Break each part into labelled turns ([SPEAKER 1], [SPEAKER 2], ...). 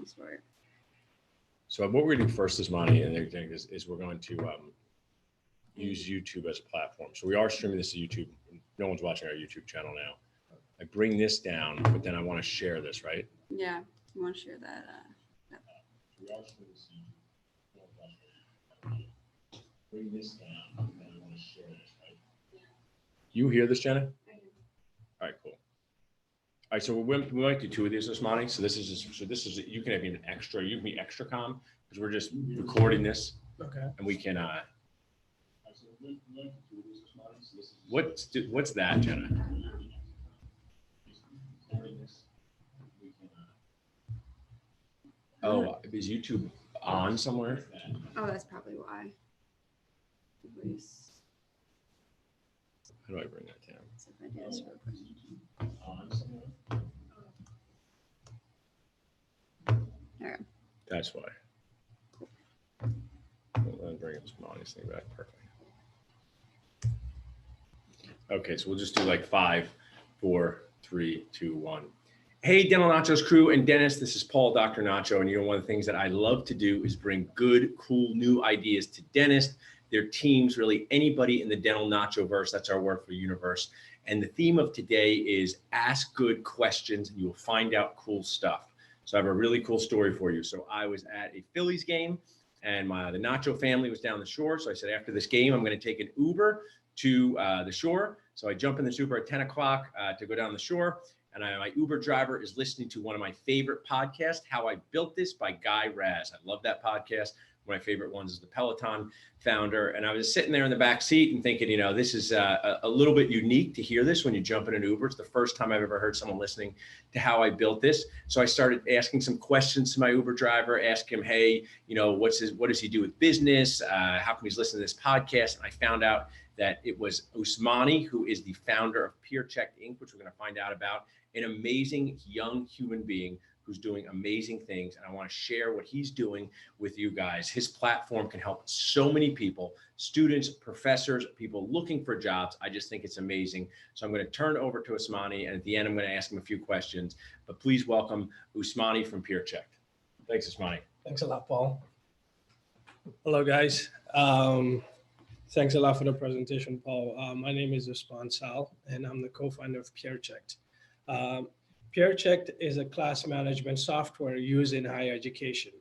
[SPEAKER 1] sport.
[SPEAKER 2] So what we're going to do first is money, and everything is we're going to use YouTube as a platform. So we are streaming this to YouTube. No one's watching our YouTube channel now. I bring this down, but then I want to share this, right?
[SPEAKER 1] Yeah, you want to share that.
[SPEAKER 2] We are streaming this to YouTube. Bring this down, and then I want to share this, right? Yeah. You hear this, Jenna? I do. All right, cool. All right, so we might do two of these, Osmani. So this is you can have an extra. You can be extra calm because we're just recording this.
[SPEAKER 3] Okay.
[SPEAKER 2] And we can. What's that, Jenna? Oh, is YouTube on somewhere?
[SPEAKER 1] Oh, that's probably why.
[SPEAKER 2] How do I bring that down?
[SPEAKER 1] So if I do this real quick.
[SPEAKER 2] On somewhere?
[SPEAKER 1] Okay.
[SPEAKER 2] That's why. I'll bring this Monty's thing back. Perfect. Okay, so we'll just do like 5, 4, 3, 2, 1. Hey, Dental Nachos crew and Dennis, this is Paul, Dr. Nacho, and one of the things that I love to do is bring good, cool, new ideas to dentists, their teams, really anybody in the dental nacho verse. That's our word for universe. And the theme of today is ask good questions and you will find out cool stuff. So I have a really cool story for you. So I was at a Phillies game and the Nacho family was down the shore. So I said, after this game, I'm going to take an Uber to the shore. So I jump in this Uber at 10 o'clock to go down the shore. And my Uber driver is listening to one of my favorite podcasts, How I Built This by Guy Raz. I love that podcast. One of my favorite ones is the Peloton founder. And I was sitting there in the back seat and thinking, this is a little bit unique to hear this when you jump in an Uber. It's the first time I've ever heard someone listening to How I Built This. So I started asking some questions to my Uber driver, ask him, hey, what does he do with business? How come he's listening to this podcast? And I found out that it was Usmani, who is the founder of PeerCheck Inc., which we're going to find out about, an amazing young human being who's doing amazing things. And I want to share what he's doing with you guys. His platform can help so many people, students, professors, people looking for jobs. I just think it's amazing. So I'm going to turn over to Usmani, and at the end, I'm going to ask him a few questions. But please welcome Usmani from PeerCheck. Thanks, Usmani.
[SPEAKER 3] Thanks a lot, Paul. Hello, guys. Thanks a lot for the presentation, Paul. My name is Usman Sal, and I'm the co-founder of PeerCheck. PeerCheck is a class management software used in higher education.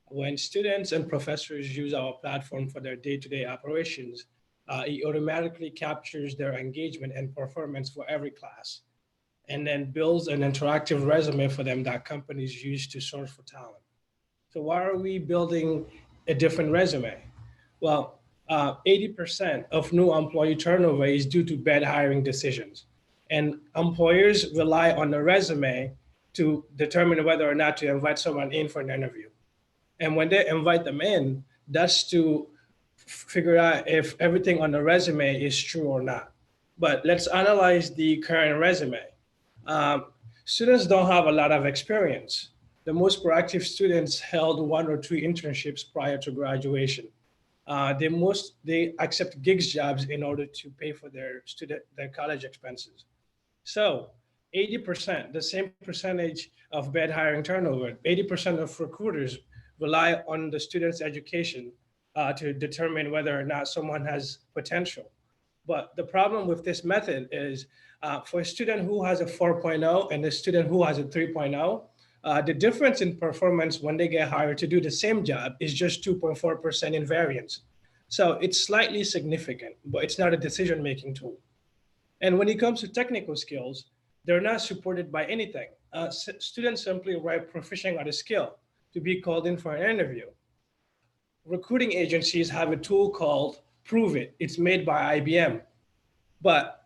[SPEAKER 3] When students and professors use our platform for their day-to-day operations, it automatically captures their engagement and performance for every class, and then builds an interactive resume for them that companies use to source for talent. So why are we building a different resume? Well, 80% of new employee turnover is due to bad hiring decisions. And employers rely on the resume to determine whether or not to invite someone in for an interview. And when they invite them in, that's to figure out if everything on the resume is true or not. But let's analyze the current resume. Students don't have a lot of experience. The most proactive students held 1 or 2 internships prior to graduation. They accept gigs jobs in order to pay for their college expenses. So 80%, the same percentage of bad hiring turnover, 80% of recruiters rely on the student's education to determine whether or not someone has potential. But the problem with this method is for a student who has a 4.0 and a student who has a 3.0, the difference in performance when they get hired to do the same job is just 2.4% in variance. So it's slightly significant, but it's not a decision-making tool. And when it comes to technical skills, they're not supported by anything. Students simply write proficient at a skill to be called in for an interview. Recruiting agencies have a tool called Prove It. It's made by IBM. But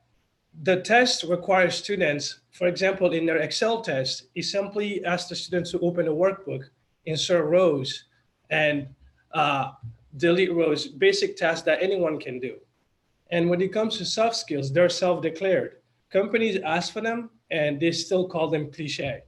[SPEAKER 3] the test requires students, for example, in their Excel test, it simply asks the students to open a workbook, insert rows, and delete rows, basic tasks that anyone can do. And when it comes to soft skills, they're self-declared. Companies ask for them, and they still call them cliche.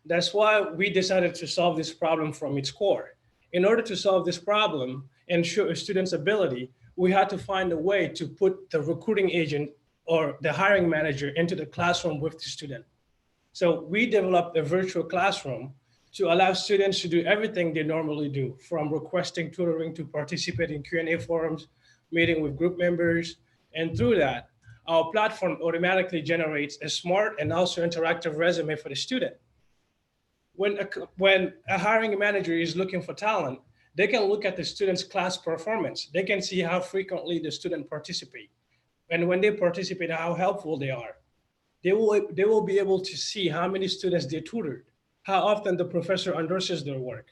[SPEAKER 3] That's why we decided to solve this problem from its core. In order to solve this problem and show a student's ability, we had to find a way to put the recruiting agent or the hiring manager into the classroom with the student. So we developed a virtual classroom to allow students to do everything they normally do, from requesting tutoring to participate in Q&A forums, meeting with group members. And through that, our platform automatically generates a smart and also interactive resume for the student. When a hiring manager is looking for talent, they can look at the student's class performance. They can see how frequently the student participate. And when they participate, how helpful they are. They will be able to see how many students they tutored, how often the professor endorses their work.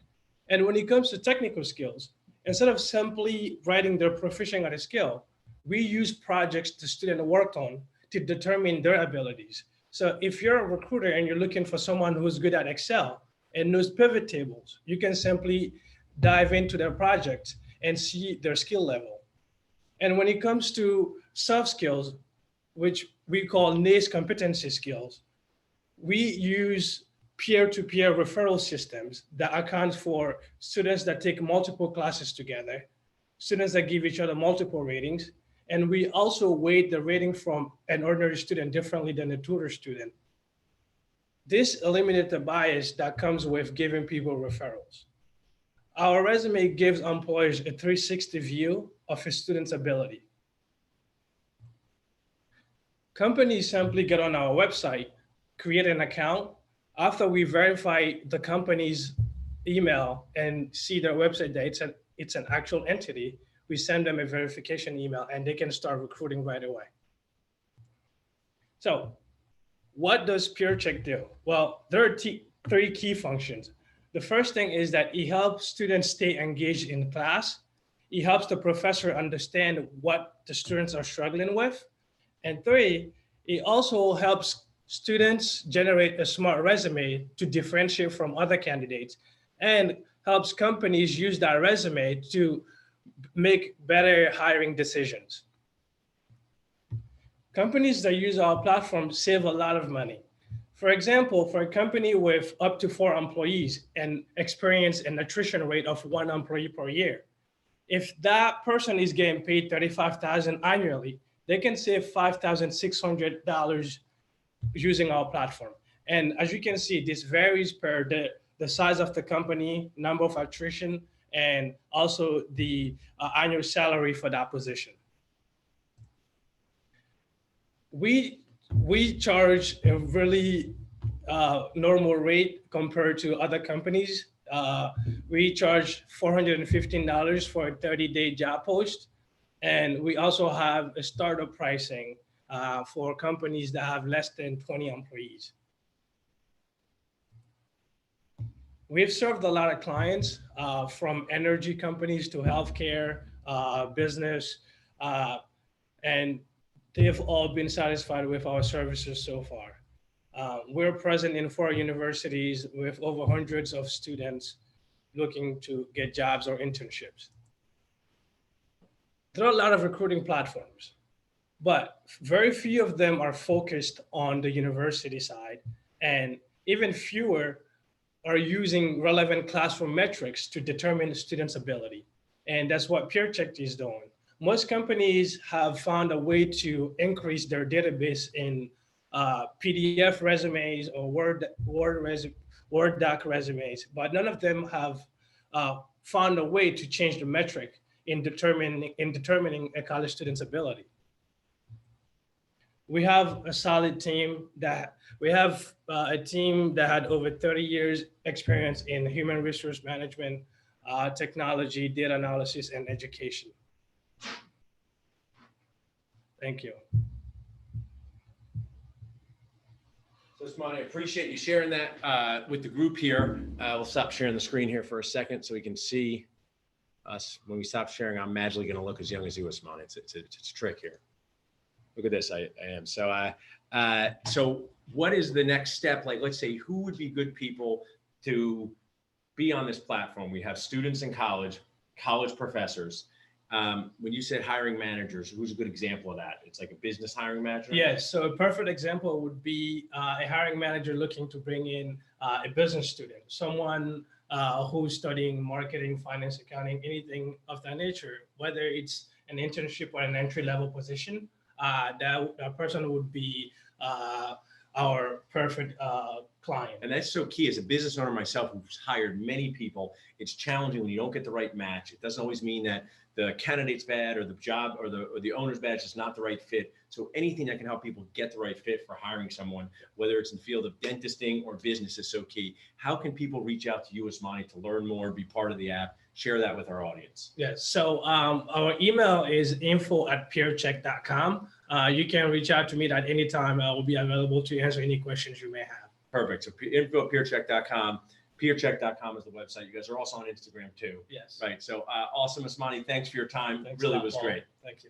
[SPEAKER 3] And when it comes to technical skills, instead of simply writing their proficient at a skill, we use projects the student worked on to determine their abilities. So if you're a recruiter and you're looking for someone who's good at Excel and knows pivot tables, you can simply dive into their project and see their skill level. And when it comes to soft skills, which we call NACE competency skills, we use peer-to-peer referral systems that account for students that take multiple classes together, students that give each other multiple ratings, and we also weight the rating from an ordinary student differently than a tutor student. This eliminates the bias that comes with giving people referrals. Our resume gives employers a 360 view of a student's ability. Companies simply get on our website, create an account. After we verify the company's email and see their website that it's an actual entity, we send them a verification email and they can start recruiting right away. So what does PeerCheck do? Well, there are three key functions. The first thing is that it helps students stay engaged in class. It helps the professor understand what the students are struggling with. And three, it also helps students generate a smart resume to differentiate from other candidates and helps companies use that resume to make better hiring decisions. Companies that use our platform save a lot of money. For example, for a company with up to 4 employees and experience an attrition rate of 1 employee per year, if that person is getting paid $35,000 annually, they can save $5,600 using our platform. And as you can see, this varies per the size of the company, number of attrition, and also the annual salary for that position. We charge a really normal rate compared to other companies. We charge $415 for a 30-day job post. And we also have a startup pricing for companies that have less than 20 employees. We've served a lot of clients from energy companies to healthcare, business, and they've all been satisfied with our services so far. We're present in 4 universities with over hundreds of students looking to get jobs or internships. There are a lot of recruiting platforms, but very few of them are focused on the university side, and even fewer are using relevant classroom metrics to determine students' ability. And that's what PeerCheck is doing. Most companies have found a way to increase their database in PDF resumes or Word doc resumes, but none of them have found a way to change the metric in determining a college student's ability. We have a solid team a team that had over 30 years experience in human resource management, technology, data analysis, and education. Thank you.
[SPEAKER 2] So, Usman, I appreciate you sharing that with the group here. We'll stop sharing the screen here for a second so we can see us. When we stop sharing, I'm magically going to look as young as you, Usman. It's a trick here. Look at this. I am. So what is the next step? Like, let's say, who would be good people to be on this platform? We have students in college professors. When you said hiring managers, who's a good example of that? It's like a business hiring manager?
[SPEAKER 3] Yes. So a perfect example would be a hiring manager looking to bring in a business student, someone who's studying marketing, finance, accounting, anything of that nature, whether it's an internship or an entry-level position. That person would be our perfect client.
[SPEAKER 2] And that's so key. As a business owner myself, who's hired many people, it's challenging when you don't get the right match. It doesn't always mean that the candidate's bad or the job or the owner's bad. It's just not the right fit. So anything that can help people get the right fit for hiring someone, whether it's in the field of dentisting or business, is so key. How can people reach out to you, Usmani, to learn more, be part of the app? Share that with our audience.
[SPEAKER 3] Yes. So our email is info@peercheck.com. You can reach out to me at any time. I will be available to answer any questions you may have.
[SPEAKER 2] Perfect. So info@peercheck.com. Peercheck.com is the website. You guys are also on Instagram too.
[SPEAKER 3] Yes.
[SPEAKER 2] Right. So awesome, Usmani. Thanks for your time.
[SPEAKER 3] Thanks a
[SPEAKER 2] Really
[SPEAKER 3] lot,
[SPEAKER 2] was
[SPEAKER 3] Paul.
[SPEAKER 2] great.
[SPEAKER 3] Thank you.